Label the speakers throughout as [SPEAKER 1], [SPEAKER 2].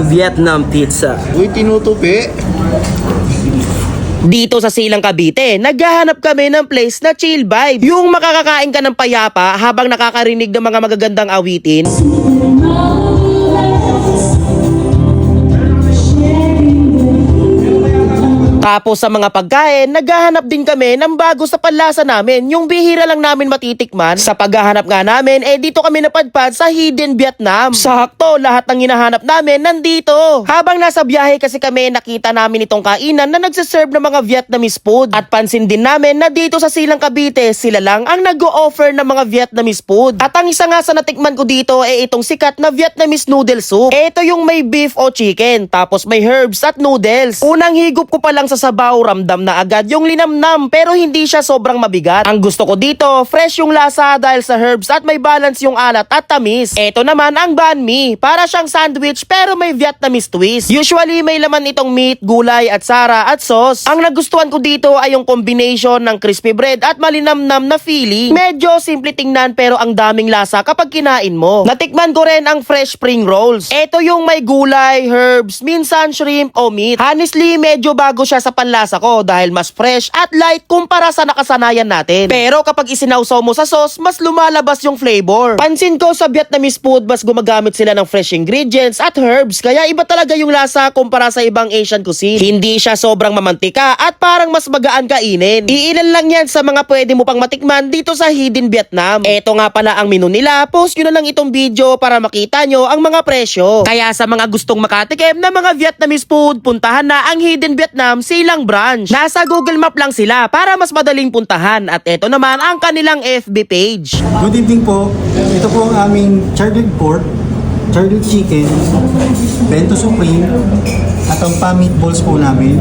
[SPEAKER 1] Vietnam pizza.
[SPEAKER 2] Uy, tinutupi.
[SPEAKER 1] Dito sa Silang Cavite, naghahanap kami ng place na chill vibe. Yung makakakain ka ng payapa habang nakakarinig ng mga magagandang awitin. Tapos sa mga pagkain, naghahanap din kami ng bago sa panlasa namin. Yung bihira lang namin matitikman. Sa paghahanap nga namin, dito kami napadpad sa Hidden Vietnam. Sakto, lahat ng hinahanap namin nandito. Habang nasa biyahe kasi kami, nakita namin itong kainan na nagsiserve ng mga Vietnamese food. At pansin din namin na dito sa Silang Cavite, sila lang ang nag-o-offer ng mga Vietnamese food. At ang isa nga sa natikman ko dito itong sikat na Vietnamese noodle soup. Ito yung may beef o chicken, tapos may herbs at noodles. Unang higop ko pa lang sa sabaw, ramdam na agad yung linamnam pero hindi siya sobrang mabigat. Ang gusto ko dito, fresh yung lasa dahil sa herbs at may balance yung alat at tamis. Ito naman ang banh mi, para siyang sandwich pero may Vietnamese twist. Usually may laman itong meat, gulay at sara at sauce. Ang nagustuhan ko dito ay yung combination ng crispy bread at malinamnam na feeling. Medyo simple tingnan pero ang daming lasa kapag kinain mo. Natikman ko rin ang fresh spring rolls. Ito yung may gulay, herbs, minsan shrimp o meat. Honestly, medyo bago siya sa panlasa ko dahil mas fresh at light kumpara sa nakasanayan natin. Pero kapag isinawsaw mo sa sauce, mas lumalabas yung flavor. Pansin ko sa Vietnamese food, mas gumagamit sila ng fresh ingredients at herbs, kaya iba talaga yung lasa kumpara sa ibang Asian cuisine. Hindi siya sobrang mamantika at parang mas magaan kainin. Iilan lang yan sa mga pwede mo pang matikman dito sa Hidden Vietnam. Eto nga pala ang menu nila. Post nyo na lang itong video para makita nyo ang mga presyo. Kaya sa mga gustong makatikim na mga Vietnamese food, puntahan na ang Hidden Vietnam Silang branch. Nasa Google Map lang sila para mas madaling puntahan. At ito naman ang kanilang FB page.
[SPEAKER 3] Good evening po. Ito po ang aming charred pork, charred chicken, bento supreme, at ang pa meatballs po namin,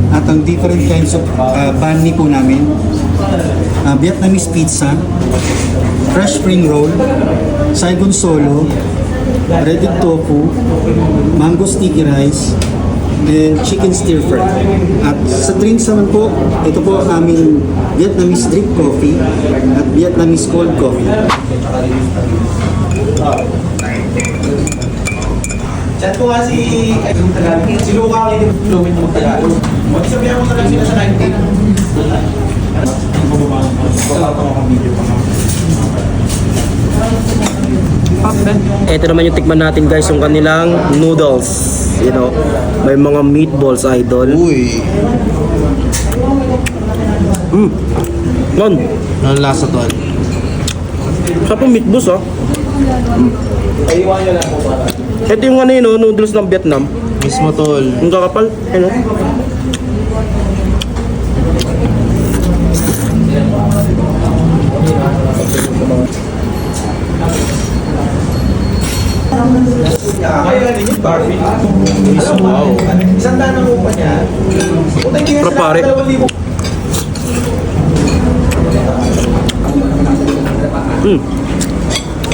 [SPEAKER 3] at ang different kinds of banh mi po namin, Vietnamese pizza, fresh spring roll, Saigon solo, breaded tofu, mango sticky rice, and chicken stir fry. At sa drinks naman po, ito po ang aming Vietnamese drip coffee at Vietnamese cold coffee.
[SPEAKER 4] Chat ko nga si Tagalog. Sinuka ko yung fluent ng Tagalog. Sabihan mo sa lang sila sa 19.
[SPEAKER 1] Ito naman yung tikman natin guys, yung kanilang noodles. You know, may mga meatballs, idol.
[SPEAKER 2] Uy.
[SPEAKER 1] Non,
[SPEAKER 2] Anong lasa to?
[SPEAKER 1] sa pong meatballs Ito yung ano yun, noodles ng Vietnam.
[SPEAKER 2] Mismo tol.
[SPEAKER 1] Yung kakapal, ano?
[SPEAKER 4] Kaya din yung Barbie. Wow. Isang daan ang upa niya.
[SPEAKER 1] Prepare.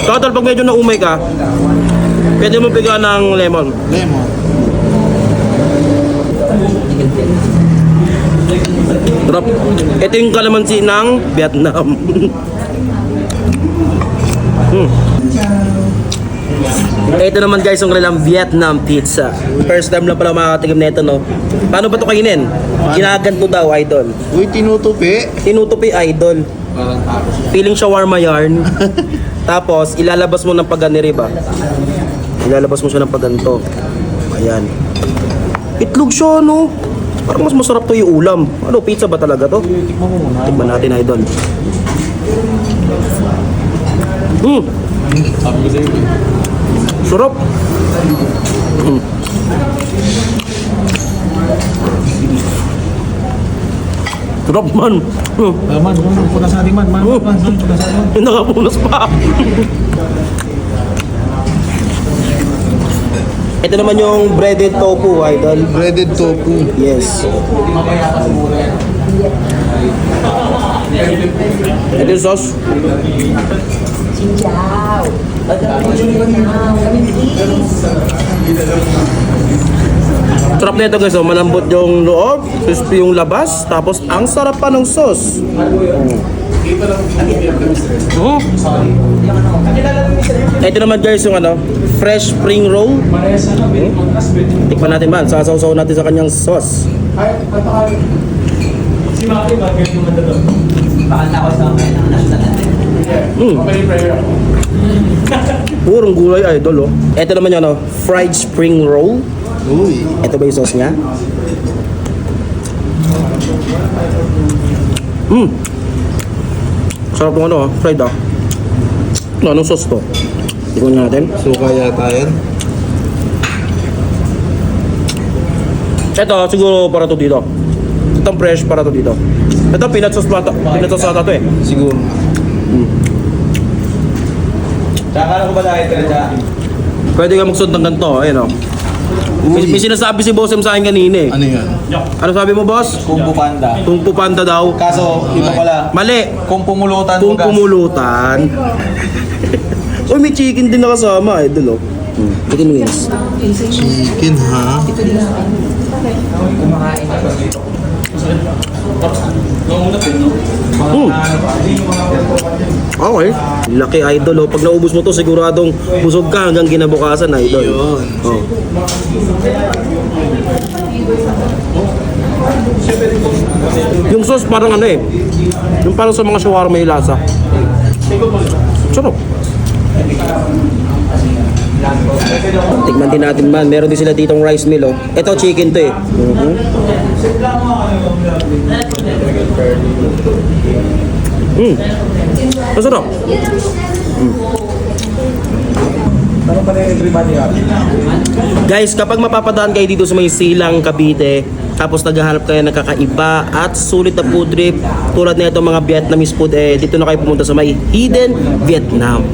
[SPEAKER 1] Total, pag medyo naumay ka, pwede mo bigyan ng lemon.
[SPEAKER 2] Lemon.
[SPEAKER 1] Drop. Ito yung kalamansi ng Vietnam. Ito naman guys, yung kanilang Vietnam pizza. First time lang pala makakatikim na ito, no? Paano ba ito kainin? Ginaganto daw, idol.
[SPEAKER 2] Uy, tinutupi.
[SPEAKER 1] Tinutupi, idol. Feeling shawarma yarn. Tapos, ilalabas mo ng pagganiri ba? Ilalabas mo siya ng pagganto. Ayan. Itlog siya, no? Parang mas masarap to yung ulam. Ano, pizza ba talaga to? Tikman natin, idol. Sarap. Sarap man.
[SPEAKER 3] Man, punas natin man. Punas natin.
[SPEAKER 1] Nakapunas pa. Ito naman yung breaded tofu, idol.
[SPEAKER 2] Breaded tofu.
[SPEAKER 1] Yes. Ito yung sauce. Sarap na ito guys, oh. Malambot yung loob, crispy yung labas, tapos ang sarap pa ng sauce. Ito naman guys yung ano, fresh spring roll. Tikman natin man. Sasaw-saw natin sa kanyang sauce. Purong gulay, idol, oh. Ito naman yung fried spring roll.
[SPEAKER 2] Uy.
[SPEAKER 1] Ito ba yung sauce niya? Sarap ng fried, ah. Anong sauce to? Tikman natin.
[SPEAKER 2] Suka yata yan.
[SPEAKER 1] Ito, siguro para to dito. Itong fresh para to dito. Ito, peanut sauce ata to eh.
[SPEAKER 2] Siguro.
[SPEAKER 4] Tsaka ko ba dahil ka na
[SPEAKER 1] Pwede ka magsunod ng ganito, ayun, oh. May sinasabi si Boss M sa akin kanina eh.
[SPEAKER 2] Ano yan?
[SPEAKER 1] Ano sabi mo, boss?
[SPEAKER 4] Kung Panda.
[SPEAKER 1] Kung pupanda daw.
[SPEAKER 4] Kaso, iba pala.
[SPEAKER 1] Mali.
[SPEAKER 4] Kung pumulutan
[SPEAKER 1] Kung
[SPEAKER 4] mo gas.
[SPEAKER 1] pumulutan. Uy, may chicken din nakasama, idol, oh. Chicken wings.
[SPEAKER 2] Chicken, ha?
[SPEAKER 1] Okay. Laki, idol, oh. Pag naubos mo to, siguradong busog ka hanggang kinabukasan, idol.
[SPEAKER 2] Yun.
[SPEAKER 1] Oh. Yung sauce parang ano eh. Yung parang sa mga shawarma yung lasa. Sarap. Tikman din natin man. Meron din sila ditong rice meal, oh. Ito chicken to eh. Masarap. Guys, kapag mapapadaan kayo dito sa may Silang, Cavite, tapos naghahanap kayo ng kakaiba at sulit na food trip tulad na itong mga Vietnamese food, dito na kayo pumunta sa may Hidden Vietnam.